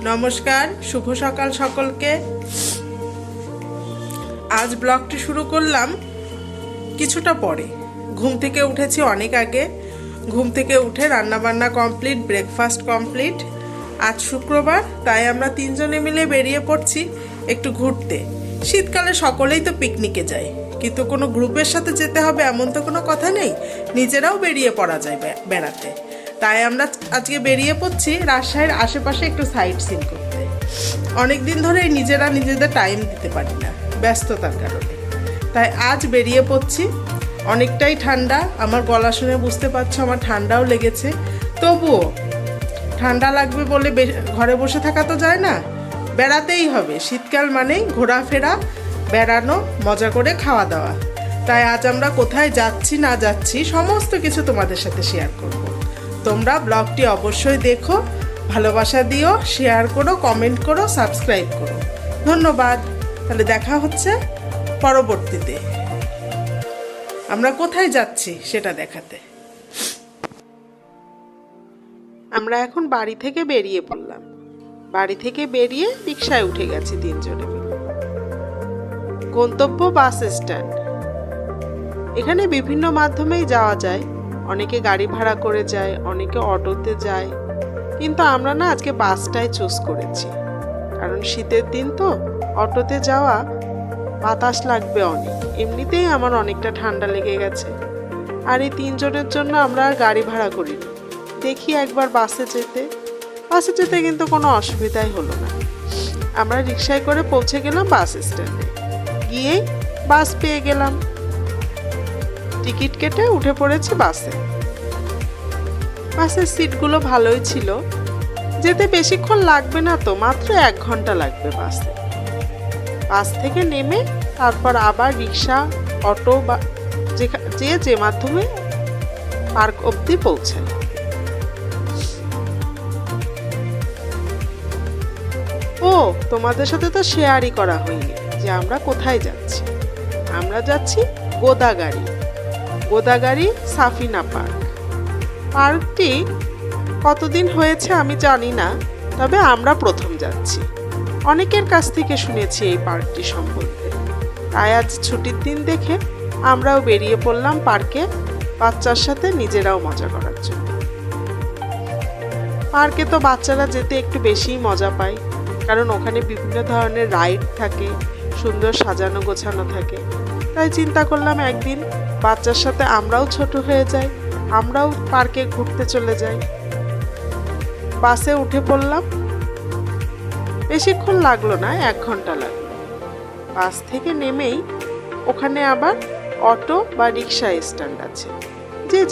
নমস্কার, শুভ সকাল সকলকে। আজ ব্লগটি শুরু করলাম কিছুটা পরে। ঘুম থেকে উঠেছি অনেক আগে। ঘুম থেকে উঠে রান্নাবান্না কমপ্লিট, ব্রেকফাস্ট কমপ্লিট। আজ শুক্রবার, তাই আমরা তিনজনে মিলে বেরিয়ে পড়ছি একটু ঘুরতে। শীতকালে সকলেই তো পিকনিকে যায়, কিন্তু কোনো গ্রুপের সাথে যেতে হবে এমন তো কোনো কথা নেই, নিজেরাও বেরিয়ে পড়া যায় বেড়াতে। তাই আমরা আজকে বেরিয়ে পড়ছি রাজশাহীর আশেপাশে একটু সাইট সিন করতে। অনেক দিন ধরে নিজেরা নিজেদের টাইম দিতে পারি না ব্যস্ততার কারণে, তাই আজ বেরিয়ে পড়ছি। অনেকটাই ঠান্ডা, আমার গলা শুনে বুঝতে পারছো আমার ঠান্ডাও লেগেছে। তবুও ঠান্ডা লাগবে বলে ঘরে বসে থাকা তো যায় না, বেড়াতেই হবে। শীতকাল মানেই ঘোরাফেরা, বেড়ানো, মজা করে খাওয়া দাওয়া। তাই আজ আমরা কোথায় যাচ্ছি না যাচ্ছি সমস্ত কিছু তোমাদের সাথে শেয়ার করব। তোমরা ব্লগটি অবশ্যই দেখো, ভালোবাসা দিও, শেয়ার করো, কমেন্ট করো, সাবস্ক্রাইব করো। ধন্যবাদ। তাহলে দেখা হচ্ছে পরবর্তীতে। আমরা কোথায় যাচ্ছি সেটা দেখাতে। আমরা এখন বাড়ি থেকে বেরিয়ে পড়লাম। বাড়ি থেকে বেরিয়ে রিকশায় উঠে গেছি তিনজনে মিলে। গন্তব্য বাস স্ট্যান্ড। এখানে বিভিন্ন মাধ্যমেই যাওয়া যায়। অনেকে গাড়ি ভাড়া করে যায়, অনেকে অটোতে যায়, কিন্তু আমরা না আজকে বাসটাই চুজ করেছি। কারণ শীতের দিন তো অটোতে যাওয়া, বাতাস লাগবে অনেক, এমনিতেই আমার অনেকটা ঠান্ডা লেগে গেছে। আর এই তিনজনের জন্য আমরা আর গাড়ি ভাড়া করিনি। দেখি একবার বাসে যেতে কিন্তু কোনো অসুবিধাই হলো না। আমরা রিকশায় করে পৌঁছে গেলাম বাস স্ট্যান্ডে। গিয়েই বাস পেয়ে গেলাম, টিকিট কেটে উঠে পড়েছি বাসে। বাসের সিটগুলো ভালোই ছিল। যেতে বেশিক্ষণ লাগবে না তো, মাত্র 1 ঘন্টা লাগবে বাসে। বাস থেকে নেমে তারপর আবার রিক্সা, অটো বা যে মাধ্যমে পার্ক অবধি পৌঁছায়। ও, তোমাদের সাথে তো শেয়ারই করা হয়নি যে আমরা কোথায় যাচ্ছি। আমরা যাচ্ছি গোদাগাড়ি সাফিনা পার্ক। পার্কটি কতদিন হয়েছে আমি জানি না, তবে আমরা প্রথম যাচ্ছি। অনেকের কাছ থেকে শুনেছি এই পার্কটি সম্বন্ধে। তাই আজ ছুটির দিন দেখে আমরাও বেরিয়ে পড়লাম পার্কে, বাচ্চার সাথে নিজেরাও মজা করার জন্য। পার্কে তো বাচ্চারা যেতে একটু বেশিই মজা পায়, কারণ ওখানে বিভিন্ন ধরনের রাইড থাকে, সুন্দর সাজানো গোছানো থাকে। তাই চিন্তা করলাম একদিন বাচ্চার সাথে আমরাও ছোট হয়ে যাই, আমরাও পার্কে ঘুরতে চলে যাই। বাসে উঠে পড়লাম। বেশিক্ষণ লাগলো না, 1 ঘন্টা লাগলো। বাস থেকে নেমেই ওখানে আবার অটো বা রিক্সা স্ট্যান্ড আছে,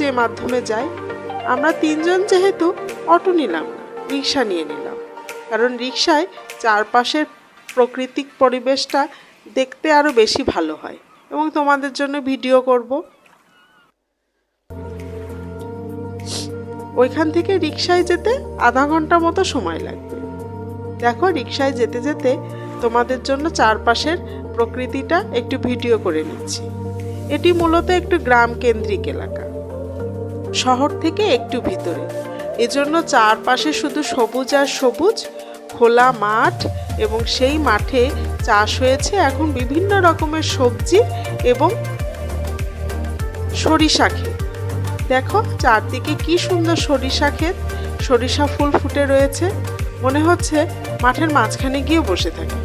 যে মাধ্যমে যায়। আমরা তিনজন যেহেতু অটো নিলাম না, রিক্সা নিয়ে নিলাম। কারণ রিক্সায় চারপাশের প্রাকৃতিক পরিবেশটা দেখতে আরো বেশি ভালো হয়, এবং তোমাদের জন্য ভিডিও করব। ওইখান থেকে রিক্সায় যেতে আধা ঘন্টা মতো সময় লাগবে। দেখো, রিক্সায় যেতে যেতে তোমাদের জন্য চারপাশের প্রকৃতিটা একটু ভিডিও করে নিচ্ছি। এটি মূলত একটু গ্রাম কেন্দ্রিক এলাকা, শহর থেকে একটু ভিতরে। এজন্য চারপাশে শুধু সবুজ আর সবুজ, খোলা মাঠ, এবং সেই মাঠে চাষ হয়েছে এখন বিভিন্ন রকমের সবজি এবং সরিষা ক্ষেত। দেখো চারদিকে কি সুন্দর সরিষা ক্ষেত, সরিষা ফুল ফুটে রয়েছে। মনে হচ্ছে মাঠের মাঝখানে গিয়ে বসে থাকি।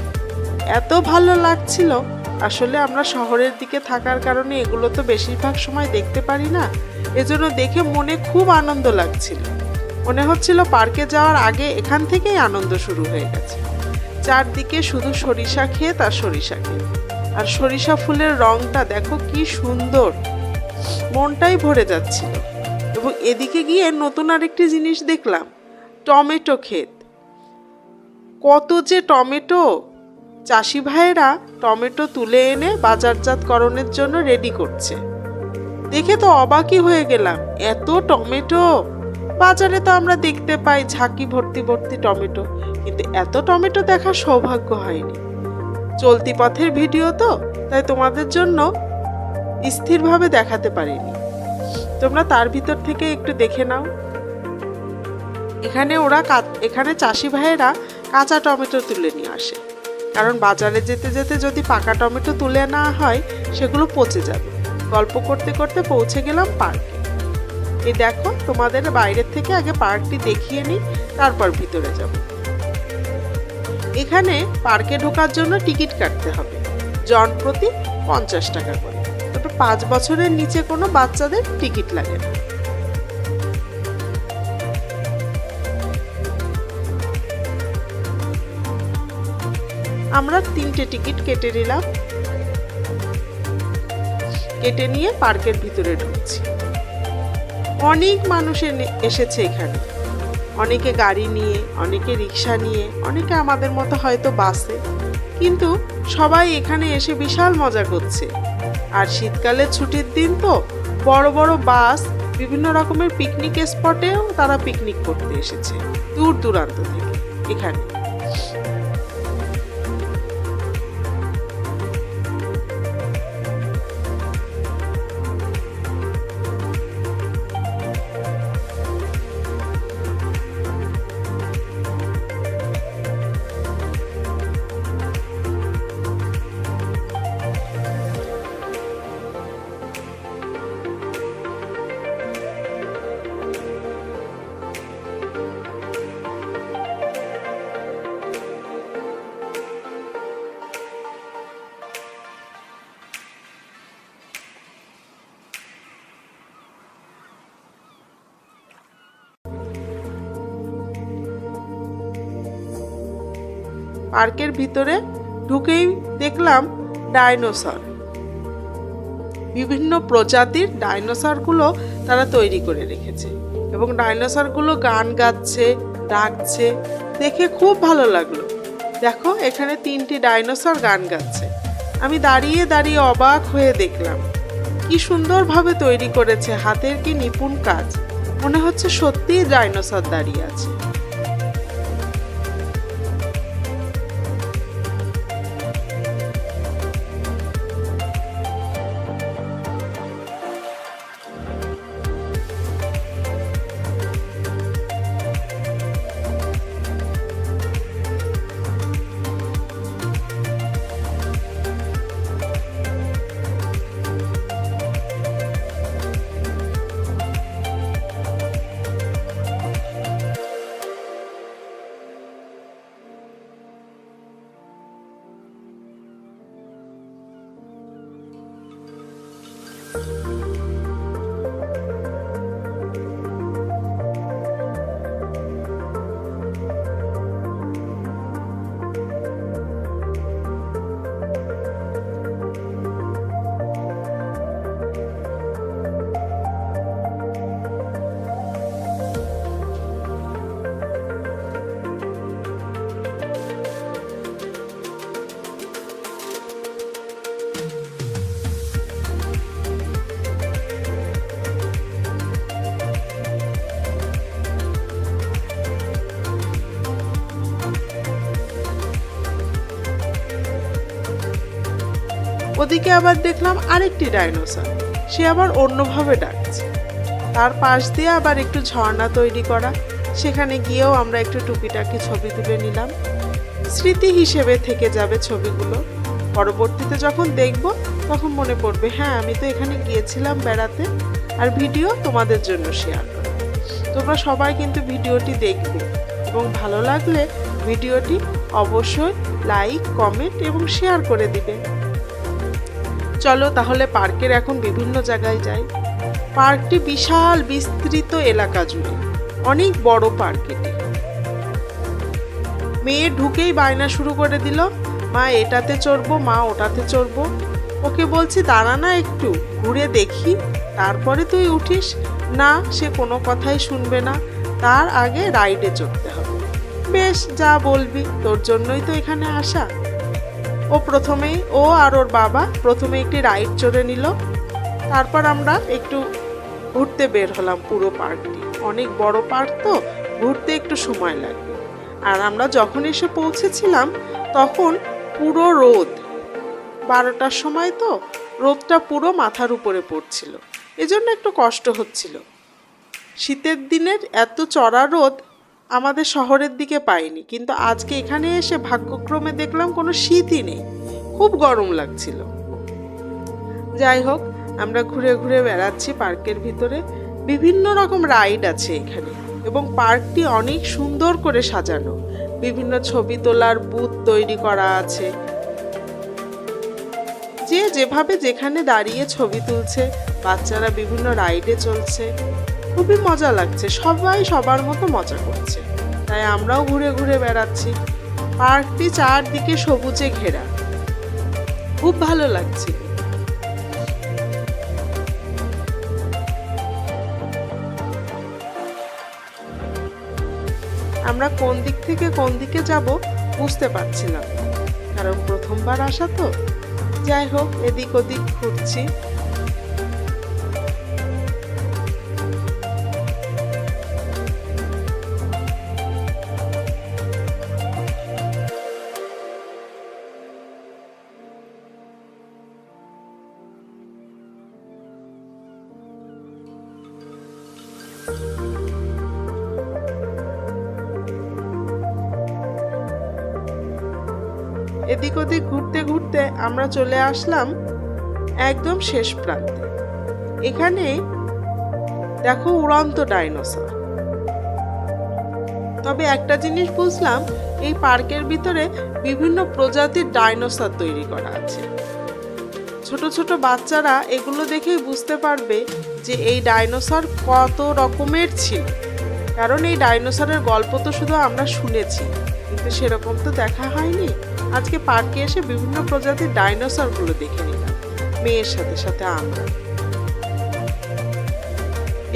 এত ভালো লাগছিল। আসলে আমরা শহরের দিকে থাকার কারণে এগুলো তো বেশিরভাগ সময় দেখতে পারি না, এজন্য দেখে মনে খুব আনন্দ লাগছিল। মনে হচ্ছিল পার্কে যাওয়ার আগে এখান থেকেই আনন্দ শুরু হয়ে গেছে। চারদিকে শুধু সরিষা ক্ষেত আর সরিষা ক্ষেত, আর সরিষা ফুলের রংটা দেখো কি সুন্দর, মনটাই ভরে যাচ্ছিল। এবং এদিকে গিয়ে নতুন আরেকটি জিনিস দেখলাম, টমেটো ক্ষেত। কত যে টমেটো! চাষি ভাইয়েরা টমেটো তুলে এনে বাজারজাতকরণের জন্য রেডি করছে। দেখে তো অবাকই হয়ে গেলাম, এত টমেটো! বাজারে তো আমরা দেখতে পাই ঝাঁকি ভর্তি ভর্তি টমেটো, কিন্তু এত টমেটো দেখার সৌভাগ্য হয়নি। চলতি পথের ভিডিও তো, তাই তোমাদের জন্য স্থিরভাবে দেখাতে পারিনি। তোমরা তার ভিতর থেকে একটু দেখে নাও। এখানে চাষি ভাইয়েরা কাঁচা টমেটো তুলে নিয়ে আসে, কারণ বাজারে যেতে যেতে যদি পাকা টমেটো তুলে না হয় সেগুলো পচে যাবে। গল্প করতে করতে পৌঁছে গেলাম পার্কে। এই দেখো, তোমাদের বাইরের থেকে আগে পার্কটি দেখিয়ে নিই, তারপর ভিতরে যাব। এখানে পার্কে ঢোকার জন্য টিকিট কাটতে হবে, জন প্রতি 50 টাকা করে। তবে 5 বছরের নিচে কোনো বাচ্চাদের টিকিট লাগে না। আমরা 3টে টিকিট কেটে নিলাম, কেটে নিয়ে পার্কের ভিতরে ঢুকছি। অনেক মানুষ এসেছে এখানে, অনেকে গাড়ি নিয়ে, অনেকে রিক্সা নিয়ে, অনেকে আমাদের মতো হয়তো বাসে, কিন্তু সবাই এখানে এসে বিশাল মজা করছে। আর শীতকালের ছুটির দিন তো বড় বড় বাস বিভিন্ন রকমের পিকনিক স্পটেও তারা পিকনিক করতে এসেছে দূর দূরান্ত থেকে এখানে। পার্কের ভিতরে ঢুকেই দেখলাম ডাইনোসর। বিভিন্ন প্রজাতির ডাইনোসরগুলো তারা তৈরি করে রেখেছে এবং ডাইনোসরগুলো গান গাচ্ছে, ডাকছে, দেখে খুব ভালো লাগলো। দেখো, এখানে 3টি ডাইনোসর গান গাচ্ছে। আমি দাঁড়িয়ে দাঁড়িয়ে অবাক হয়ে দেখলাম কি সুন্দরভাবে তৈরি করেছে, হাতের কি নিপুণ কাজ। মনে হচ্ছে সত্যিই ডাইনোসর দাঁড়িয়ে আছে। ওদিকে আবার দেখলাম আরেকটি ডাইনোসর, সে আবার অন্যভাবে ডাকছে। তার পাশ দিয়ে আবার একটু ঝর্ণা তৈরি করা, সেখানে গিয়েও আমরা একটু টুকিটাকি ছবি তুলে নিলাম। স্মৃতি হিসেবে থেকে যাবে ছবিগুলো। পরবর্তীতে যখন দেখব তখন মনে পড়বে, হ্যাঁ আমি তো এখানে গিয়েছিলাম বেড়াতে, আর ভিডিও তোমাদের জন্য শেয়ার করা। তোমরা সবাই কিন্তু ভিডিওটি দেখবে এবং ভালো লাগলে ভিডিওটি অবশ্যই লাইক, কমেন্ট এবং শেয়ার করে দিবে। চলো তাহলে পার্কের এখন বিভিন্ন জায়গায় যাই। পার্কটি বিশাল বিস্তৃত এলাকা জুড়ে, অনেক বড় পার্ক এটি। মেয়ে ঢুকেই বায়না শুরু করে দিল, মা এটাতে চড়বো, মা ওটাতে চড়বো। ওকে বলছি দাঁড়া না একটু, ঘুরে দেখি, তারপরে তুই উঠিস। না, সে কোনো কথাই শুনবে না, তার আগে রাইডে চড়তে হবে। বেশ, যা বলবি, তোর জন্যই তো এখানে আসা। ও আর ওর বাবা প্রথমে একটি রাইড চড়ে নিল। তারপর আমরা একটু ঘুরতে বের হলাম পুরো পার্কটি। অনেক বড় পার্ক তো, ঘুরতে একটু সময় লাগবে। আর আমরা যখন এসে পৌঁছেছিলাম তখন পুরো রোদ, 12টার সময় তো, রোদটা পুরো মাথার উপরে পড়ছিল, এজন্য একটু কষ্ট হচ্ছিল। শীতের দিনের এত চড়া রোদ আমাদের শহরের দিকে পাইনি, কিন্তু আজকে এখানে এসে ভাগ্যক্রমে দেখলাম কোনো শীতই নেই, খুব গরম লাগছিল। যাই হোক, আমরা ঘুরে ঘুরে বেড়াচ্ছি পার্কের ভিতরে। বিভিন্ন রকম রাইড আছে এখানে এবং পার্কটি অনেক সুন্দর করে সাজানো। বিভিন্ন ছবি তোলার বুথ তৈরি করা আছে, যে যেভাবে যেখানে দাঁড়িয়ে ছবি তুলছে। বাচ্চারা বিভিন্ন রাইডে চলছে, খুবই মজা লাগছে, সবাই সবার মতো মজা করছে। তাই আমরাও ঘুরে ঘুরে বেড়াচ্ছি। পার্কটি চারদিকে সবুজে ঘেরা, খুব ভালো লাগছে। আমরা কোন দিক থেকে কোন দিকে যাব বুঝতে পারছিলাম, কারণ প্রথমবার আসা তো। যাই হোক, এদিক ওদিক ঘুরছি। এদিক ওদিক ঘুরতে ঘুরতে আমরা চলে আসলাম একদম শেষ প্রান্তে। এখানে দেখো উড়ন্ত ডাইনোসর। তবে একটা জিনিস বুঝলাম, এই পার্কের ভিতরে বিভিন্ন প্রজাতির ডাইনোসর তৈরি করা আছে। ছোট ছোট বাচ্চারা এগুলো দেখেই বুঝতে পারবে যে এই ডাইনোসর কত রকমের ছিল, কারণ এই ডাইনোসরের গল্প তো শুধু আমরা শুনেছি, কিন্তু সেরকম তো দেখা হয়নি। আজকে পার্কে এসে বিভিন্ন প্রজাতির ডাইনোসরগুলো দেখে নিলাম মেয়ের সাথে সাথে আমরা।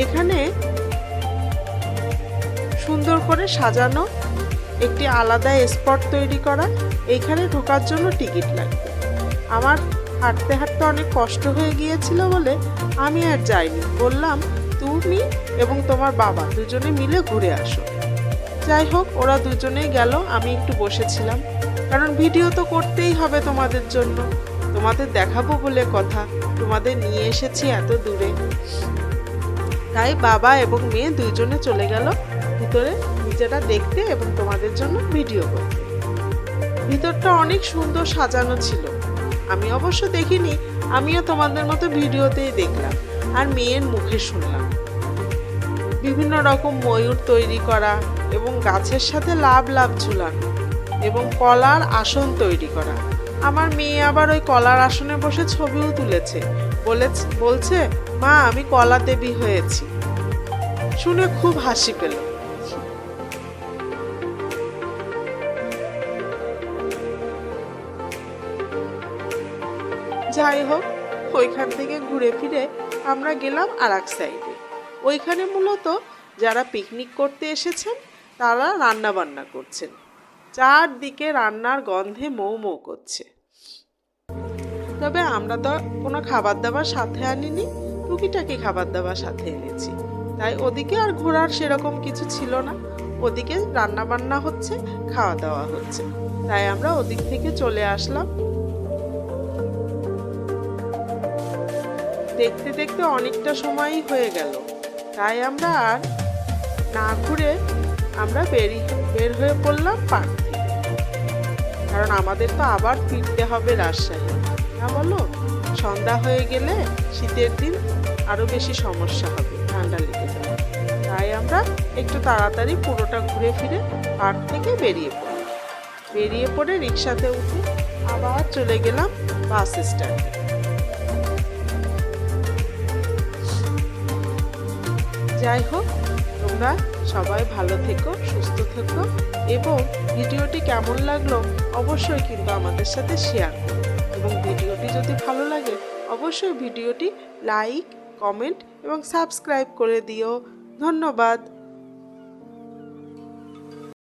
এখানে সুন্দর করে সাজানো একটি আলাদা স্পট তৈরি করা। এইখানে ঢোকার জন্য টিকিট লাগবে। আমার হাঁটতে হাঁটতে অনেক কষ্ট হয়ে গিয়েছিল বলে আমি আর যাইনি, বললাম তুমি এবং তোমার বাবা দুজনে মিলে ঘুরে আসো। যাই হোক, ওরা দুজনেই গেল, আমি একটু বসেছিলাম, কারণ ভিডিও তো করতেই হবে তোমাদের জন্য, তোমাদের দেখাবো বলে কথা, তোমাদের নিয়ে এসেছি এত দূরে। তাই বাবা এবং মেয়ে দুইজনে চলে গেল ভিতরে নিজেরা দেখতে এবং তোমাদের জন্য ভিডিও করতে। ভিতরটা অনেক সুন্দর সাজানো ছিল। আমি অবশ্য দেখিনি, আমিও তোমাদের মতো ভিডিওতেই দেখলাম আর মেয়ের মুখে শুনলাম। বিভিন্ন রকম ময়ূর তৈরি করা এবং গাছের সাথে লাভ লাভ ঝুলানো এবং কলার আসন তৈরি করা। আমার মেয়ে আবার ওই কলার আসনে বসে ছবিও তুলেছে, বলছে মা আমি কলা দেবী হয়েছি। শুনে খুব হাসি পেল। যাই হোক, ওইখান থেকে ঘুরে ফিরে আমরা গেলাম আর এক সাইডে। ওইখানে মূলত যারা পিকনিক করতে এসেছেন তারা রান্না বান্না করছেন। চারদিকে রান্নার গন্ধে মৌ মৌ করছে। তবে আমরা তো কোনো খাবার দাবার সাথে আনিনি, টুকিটাকি খাবার দাবার সাথে এনেছি। তাই ওদিকে আর ঘোরার সেরকম কিছু ছিল না। ওদিকে রান্না বান্না হচ্ছে, খাওয়া দাওয়া হচ্ছে, তাই আমরা ওদিক থেকে চলে আসলাম। দেখতে দেখতে অনেকটা সময়ই হয়ে গেল, তাই আমরা আর না ঘুরে আমরা বের হয়ে পড়লাম পার্ক থেকে, কারণ আমাদের তো আবার ফিরতে হবে রাজশাহী, না বলো? সন্ধ্যা হয়ে গেলে শীতের দিন আরো বেশি সমস্যা হবে, ঠান্ডা লেগে যাবে। তাই আমরা একটু তাড়াতাড়ি পুরোটা ঘুরে ফিরে পার্ক থেকে বেরিয়ে পড়ে রিক্সাতে উঠে আবার চলে গেলাম বাস স্ট্যান্ডে। যাই হোক, তোমরা সবাই ভালো থেকো, সুস্থ থেকো এবং ভিডিওটি কেমন লাগলো অবশ্যই কিন্তু আমাদের সাথে শেয়ার করো। এবং ভিডিওটি যদি ভালো লাগে অবশ্যই ভিডিওটি লাইক, কমেন্ট এবং সাবস্ক্রাইব করে দিও। ধন্যবাদ।